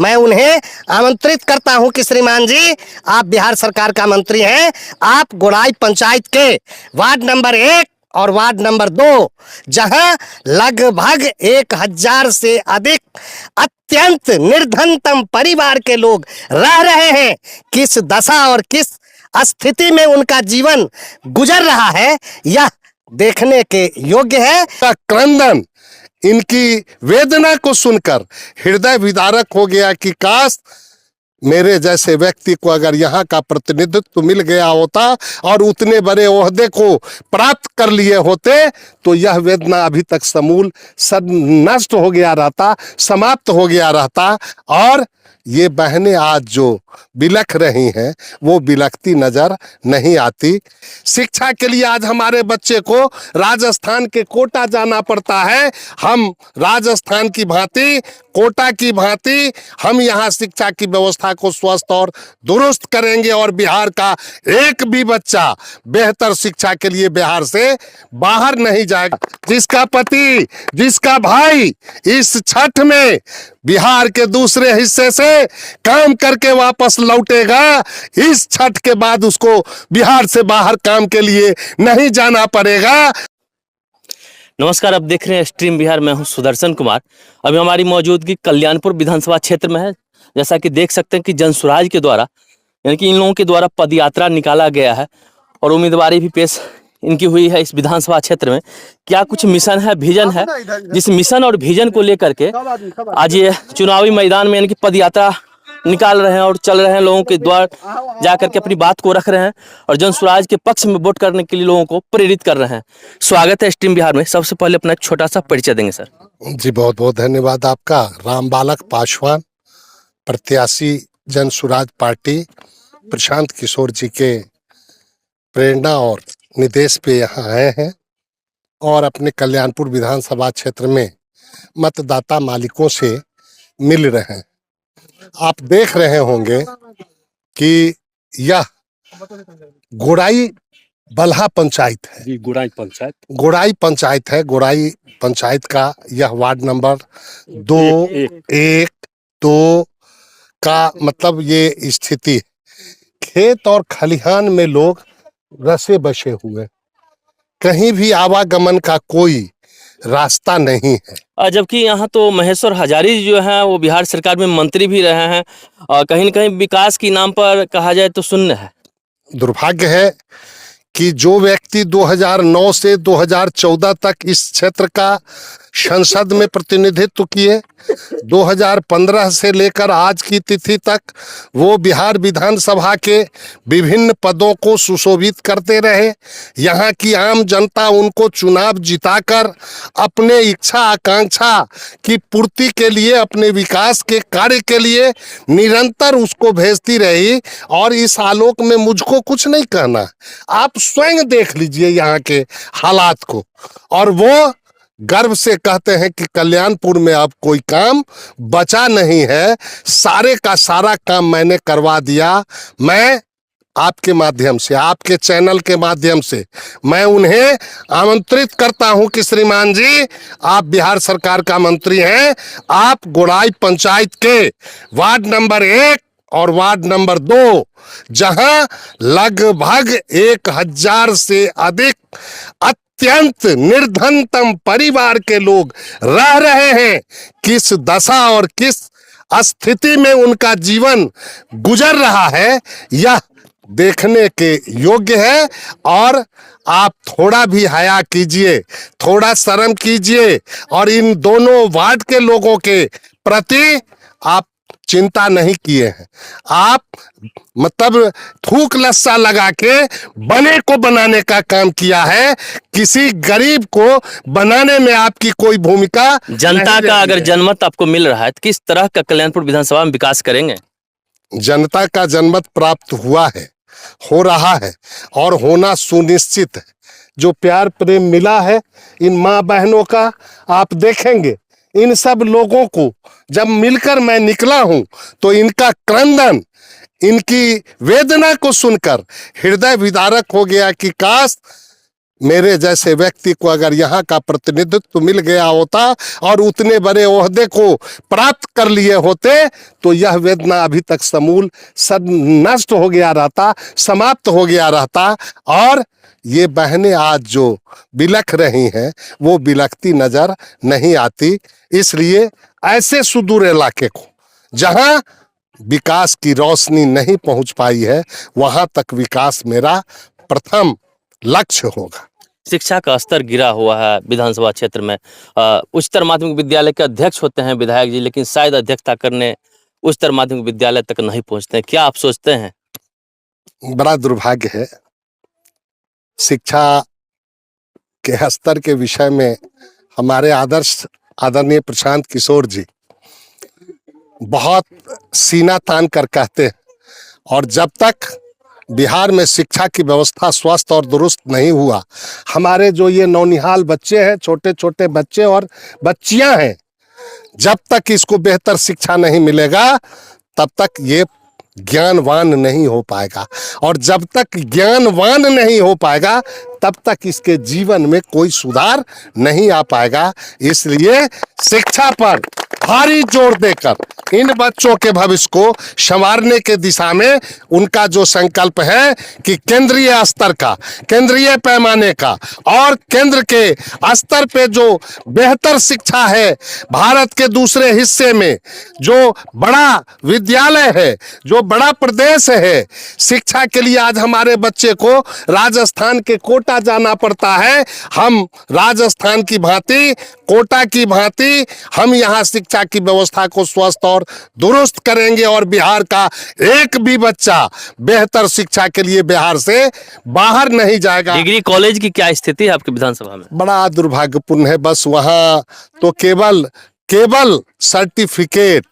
मैं उन्हें आमंत्रित करता हूं कि श्रीमान जी, आप बिहार सरकार का मंत्री हैं, आप गोड़ाई पंचायत के वार्ड नंबर 1 और वार्ड नंबर 2, जहां लगभग 1000 से अधिक अत्यंत निर्धनतम परिवार के लोग रह रहे हैं, किस दशा और किस स्थिति में उनका जीवन गुजर रहा है, यह देखने के योग्य है। क्रंदन, इनकी वेदना को सुनकर हृदय विदारक हो गया कि काश मेरे जैसे व्यक्ति को अगर यहाँ का प्रतिनिधित्व मिल गया होता और उतने बड़े ओहदे को प्राप्त कर लिए होते तो यह वेदना अभी तक समूल नष्ट हो गया रहता, समाप्त हो गया रहता। और ये बहनें आज जो बिलख रही हैं वो बिलखती नजर नहीं आती। शिक्षा के लिए आज हमारे बच्चे को राजस्थान के कोटा जाना पड़ता है। हम राजस्थान की भांति, कोटा की भांति हम यहाँ शिक्षा की व्यवस्था को स्वस्थ और दुरुस्त करेंगे और बिहार का एक भी बच्चा बेहतर शिक्षा के लिए बिहार से बाहर नहीं जाएगा। जिसका पति, जिसका भाई इस छठ में बिहार के दूसरे हिस्से से काम करके वापस लौटेगा, इस छठ के बाद उसको बिहार से बाहर काम के लिए नहीं जाना पड़ेगा। नमस्कार, आप देख रहे हैं स्ट्रीम बिहार। मैं हूं सुदर्शन कुमार। अभी हमारी मौजूदगी कल्याणपुर विधानसभा क्षेत्र में है। जैसा कि देख सकते हैं कि जनसुराज के द्वारा, यानी कि इन लोगों के द्वारा पदयात्रा निकाला गया है और उम्मीदवारी भी पेश इनकी हुई है इस विधानसभा क्षेत्र में। क्या कुछ मिशन है, विजन है, जिस मिशन और विजन को लेकर के आज ये चुनावी मैदान में यानी कि पदयात्रा निकाल रहे हैं और चल रहे हैं, लोगों के द्वार जाकर के अपनी बात को रख रहे हैं और जनसुराज के पक्ष में वोट करने के लिए लोगों को प्रेरित कर रहे हैं। स्वागत है स्ट्रीम बिहार में। सबसे पहले अपना एक छोटा सा परिचय देंगे सर। जी बहुत बहुत धन्यवाद आपका। रामबालक पासवान, प्रत्याशी जनसुराज पार्टी, प्रशांत किशोर जी के प्रेरणा और निर्देश पे यहाँ आए हैं और अपने कल्याणपुर विधानसभा क्षेत्र में मतदाता मालिकों से मिल रहे हैं। आप देख रहे होंगे कि यह गोड़ाई बल्हा पंचायत है। जी, गोड़ाई पंचायत, गोड़ाई पंचायत है। गोड़ाई पंचायत का यह वार्ड नंबर 2, 1, 2 का मतलब ये स्थिति। खेत और खलिहान में लोग रसे बसे हुए, कहीं भी आवागमन का कोई रास्ता नहीं है। जबकि यहाँ तो महेश्वर हजारी जो हैं वो बिहार सरकार में मंत्री भी रहे हैं और कहीं न कहीं विकास के नाम पर कहा जाए तो शून्य है। दुर्भाग्य है कि जो व्यक्ति 2009 से 2014 तक इस क्षेत्र का संसद में प्रतिनिधित्व किए, 2015 से लेकर आज की तिथि तक वो बिहार विधानसभा के विभिन्न पदों को सुशोभित करते रहे। यहाँ की आम जनता उनको चुनाव जिताकर अपने इच्छा आकांक्षा की पूर्ति के लिए, अपने विकास के कार्य के लिए निरंतर उसको भेजती रही। और इस आलोक में मुझको कुछ नहीं कहना, आप स्वयं देख लीजिए यहाँ के हालात को। और वो गर्व से कहते हैं कि कल्याणपुर में अब कोई काम बचा नहीं है, सारे का सारा काम मैंने करवा दिया। मैं आपके माध्यम से, आपके चैनल के माध्यम से मैं उन्हें आमंत्रित करता हूं कि श्रीमान जी, आप बिहार सरकार का मंत्री हैं, आप गोड़ाई पंचायत के वार्ड नंबर 1 और वार्ड नंबर 2, जहां लगभग 1000 से अधिक अत्यंत निर्धनतम परिवार के लोग रह रहे हैं, किस दशा और किस स्थिति में उनका जीवन गुजर रहा है, यह देखने के योग्य है। और आप थोड़ा भी हया कीजिए, थोड़ा शर्म कीजिए और इन दोनों वार्ड के लोगों के प्रति आप चिंता नहीं किए हैं। आप मतलब थूक लस्सा लगा के बने को बनाने का काम किया है। किसी गरीब को बनाने में आपकी कोई भूमिका जनता का अगर जनमत आपको मिल रहा है तो किस तरह का कल्याणपुर विधानसभा में विकास करेंगे? जनता का जनमत प्राप्त हुआ है, हो रहा है और होना सुनिश्चित है। जो प्यार प्रेम मिला है इन माँ बहनों का, आप देखेंगे इन सब लोगों को जब मिलकर मैं निकला हूं तो इनका क्रंदन, इनकी वेदना को सुनकर हृदय विदारक हो गया कि काश मेरे जैसे व्यक्ति को अगर यहाँ का प्रतिनिधित्व मिल गया होता और उतने बड़े ओहदे को प्राप्त कर लिए होते तो यह वेदना अभी तक समूल नष्ट हो गया रहता, समाप्त हो गया रहता। और ये बहनें आज जो बिलख रही हैं वो बिलखती नजर नहीं आती। इसलिए ऐसे सुदूर इलाके को जहाँ विकास की रोशनी नहीं पहुंच पाई है वहां तक विकास मेरा प्रथम लक्ष्य होगा। शिक्षा का स्तर गिरा हुआ है विधानसभा क्षेत्र में। उच्चतर माध्यमिक विद्यालय के अध्यक्ष होते हैं विधायक जी, लेकिन शायद अध्यक्षता करने उच्चतर माध्यमिक विद्यालय तक नहीं पहुंचते हैं। क्या आप सोचते हैं? बड़ा दुर्भाग्य है। शिक्षा के स्तर के विषय में हमारे आदरणीय प्रशांत किशोर जी बहुत सीना तान कर कहते हैं, और जब तक बिहार में शिक्षा की व्यवस्था स्वस्थ और दुरुस्त नहीं हुआ, हमारे जो ये नौनिहाल बच्चे हैं, छोटे छोटे बच्चे और बच्चियां हैं, जब तक इसको बेहतर शिक्षा नहीं मिलेगा तब तक ये ज्ञानवान नहीं हो पाएगा, और जब तक ज्ञानवान नहीं हो पाएगा तब तक इसके जीवन में कोई सुधार नहीं आ पाएगा। इसलिए शिक्षा पर भारी जोर देकर इन बच्चों के भविष्य को संवारने के दिशा में उनका जो संकल्प है कि केंद्रीय स्तर का, केंद्रीय पैमाने का और केंद्र के स्तर पे जो बेहतर शिक्षा है, भारत के दूसरे हिस्से में जो बड़ा विद्यालय है, जो बड़ा प्रदेश है, शिक्षा के लिए आज हमारे बच्चे को राजस्थान के कोटा जाना पड़ता है। हम राजस्थान की भांति, कोटा की भांति हम यहाँ शिक्षा की व्यवस्था को स्वस्थ और दुरुस्त करेंगे, और बिहार का एक भी बच्चा बेहतर शिक्षा के लिए बिहार से बाहर नहीं जाएगा। डिग्री कॉलेज की क्या स्थिति है आपके विधानसभा में? बड़ा दुर्भाग्यपूर्ण है। बस वहाँ तो केवल सर्टिफिकेट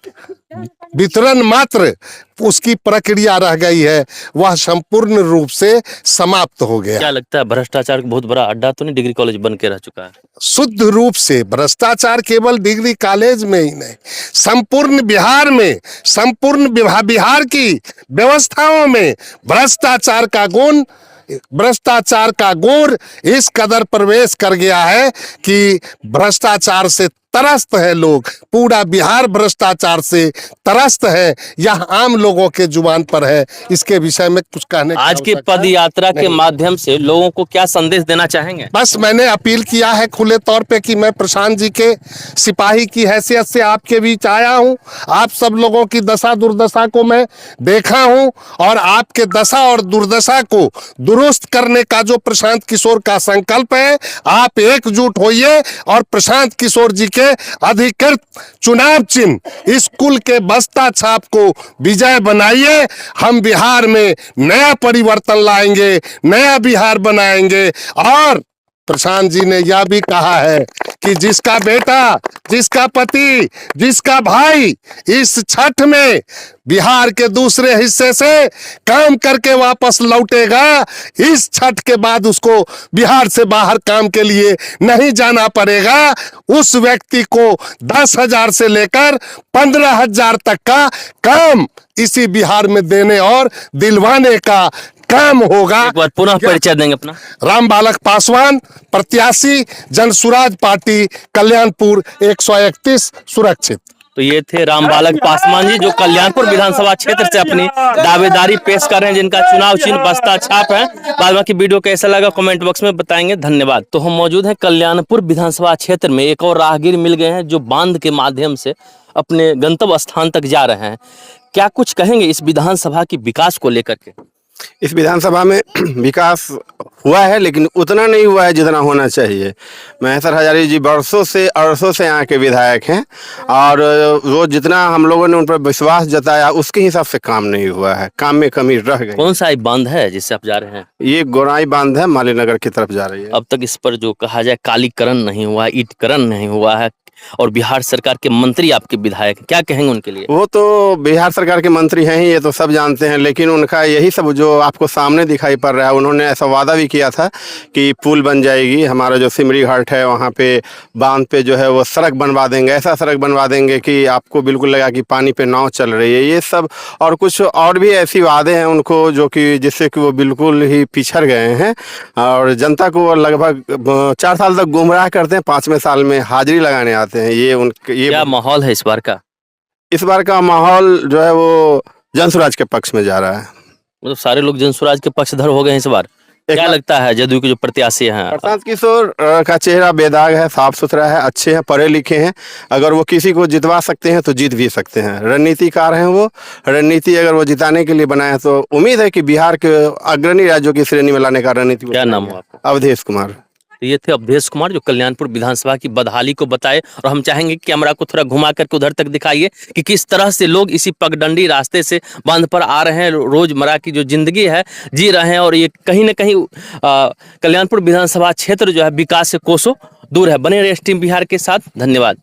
वितरण मात्र उसकी प्रक्रिया रह गई है, वह संपूर्ण रूप से समाप्त हो गया। क्या लगता है भ्रष्टाचार का बहुत बड़ा अड्डा तो नहीं डिग्री कॉलेज बन के रह चुका है? शुद्ध रूप से भ्रष्टाचार केवल डिग्री कॉलेज में ही नहीं, संपूर्ण बिहार में, संपूर्ण बिहार की व्यवस्थाओं में भ्रष्टाचार का गुण इस कदर प्रवेश कर गया है कि भ्रष्टाचार से त्रस्त है लोग। पूरा बिहार भ्रष्टाचार से त्रस्त है, यह आम लोगों के जुबान पर है। इसके विषय में कुछ कहने आज की पद यात्रा के माध्यम से लोगों को क्या संदेश देना चाहेंगे? बस मैंने अपील किया है खुले तौर पे कि मैं प्रशांत जी के सिपाही की हैसियत से आपके बीच आया हूं। आप सब लोगों की दशा दुर्दशा को मैं देखा हूं, और आपके दशा और दुर्दशा को दुरुस्त करने का जो प्रशांत किशोर का संकल्प है, आप एकजुट होइए और प्रशांत किशोर जी के अधिकृत चुनाव चिन्ह स्कूल के बस्ता छाप को विजय बनाइए। हम बिहार में नया परिवर्तन लाएंगे, नया बिहार बनाएंगे। और प्रशांत जी ने यह भी कहा है कि जिसका बेटा, जिसका पति, जिसका भाई इस छठ में बिहार के दूसरे हिस्से से काम करके वापस लौटेगा, इस छठ के बाद उसको बिहार से बाहर काम के लिए नहीं जाना पड़ेगा। उस व्यक्ति को 10,000 से लेकर 15,000 तक का काम इसी बिहार में देने और दिलवाने का काम होगा। एक बार पुनः परिचय देंगे अपना? राम बालक पासवान, प्रत्याशी जनसुराज पार्टी, कल्याणपुर 131 सुरक्षित। तो ये थे राम बालक पासवान जी, जो कल्याणपुर विधानसभा क्षेत्र से अपनी दावेदारी पेश कर रहे हैं, जिनका चुनाव चिन्ह बस्ता छाप है। बाद बाकी वीडियो कैसा लगा कमेंट बॉक्स में बताएंगे। धन्यवाद। तो हम मौजूद हैं कल्याणपुर विधानसभा क्षेत्र में। एक और राहगीर मिल गए हैं जो बांध के माध्यम से अपने गंतव्य स्थान तक जा रहे हैं। क्या कुछ कहेंगे इस विधानसभा की विकास को लेकर के? इस विधानसभा में विकास हुआ है, लेकिन उतना नहीं हुआ है जितना होना चाहिए। महेश्वर हजारी जी वर्षों से यहाँ के विधायक हैं, और वो जितना हम लोगों ने उन पर विश्वास जताया उसके हिसाब से काम नहीं हुआ है, काम में कमी रह गई। कौन सा बांध है जिससे आप जा रहे हैं? ये गोराई बांध है, मालीनगर की तरफ जा रही है। अब तक इस पर जो कहा जाए कालीकरण नहीं हुआ, ईंटकरण नहीं हुआ है, और बिहार सरकार के मंत्री आपके विधायक हैं, क्या कहेंगे उनके लिए? वो तो बिहार सरकार के मंत्री हैं ही, ये तो सब जानते हैं, लेकिन उनका यही सब जो आपको सामने दिखाई पड़ रहा है, उन्होंने ऐसा वादा भी किया था कि पुल बन जाएगी, हमारा जो सिमरी घाट है वहाँ पे बांध पे जो है वो सड़क बनवा देंगे, ऐसा सड़क बनवा देंगे कि आपको बिल्कुल लगा कि पानी पे नाव चल रही है, ये सब और कुछ और भी ऐसी वादे हैं उनको जो कि जिससे कि वो बिल्कुल ही पिछड़ गए हैं और जनता को वो लगभग 4 साल तक गुमराह करते हैं, 5वें साल में हाजिरी लगाने आते हैं। ये क्या माहौल है इस बार का? इस बार का माहौल जो है वो जनसुराज के पक्ष में जा रहा है। मतलब सारे लोग जनसुराज के पक्षधर हो गए हैं इस बार। क्या लगता है जदयू के जो प्रत्याशी हैं? प्रशांत किशोर का चेहरा बेदाग है, साफ सुथरा है, अच्छे हैं, पढ़े लिखे हैं, अगर वो किसी को जितवा सकते हैं तो जीत भी सकते हैं। रणनीतिकार हैं वो, रणनीति अगर वो जिताने के लिए बनाए तो उम्मीद है कि बिहार के अग्रणी राज्यों की श्रेणी में लाने का रणनीति। क्या नाम हो आपका? अवधेश कुमार। तो ये थे अवधेश कुमार जो कल्याणपुर विधानसभा की बदहाली को बताए, और हम चाहेंगे कि कैमरा को थोड़ा घुमा करके उधर तक दिखाइए कि किस तरह से लोग इसी पगडंडी रास्ते से बांध पर आ रहे हैं, रोजमर्रा की जो जिंदगी है जी रहे हैं, और ये कहीं ना कहीं कल्याणपुर विधानसभा क्षेत्र जो है विकास से कोसों दूर है। बने रहे स्ट्रीम बिहार के साथ, धन्यवाद।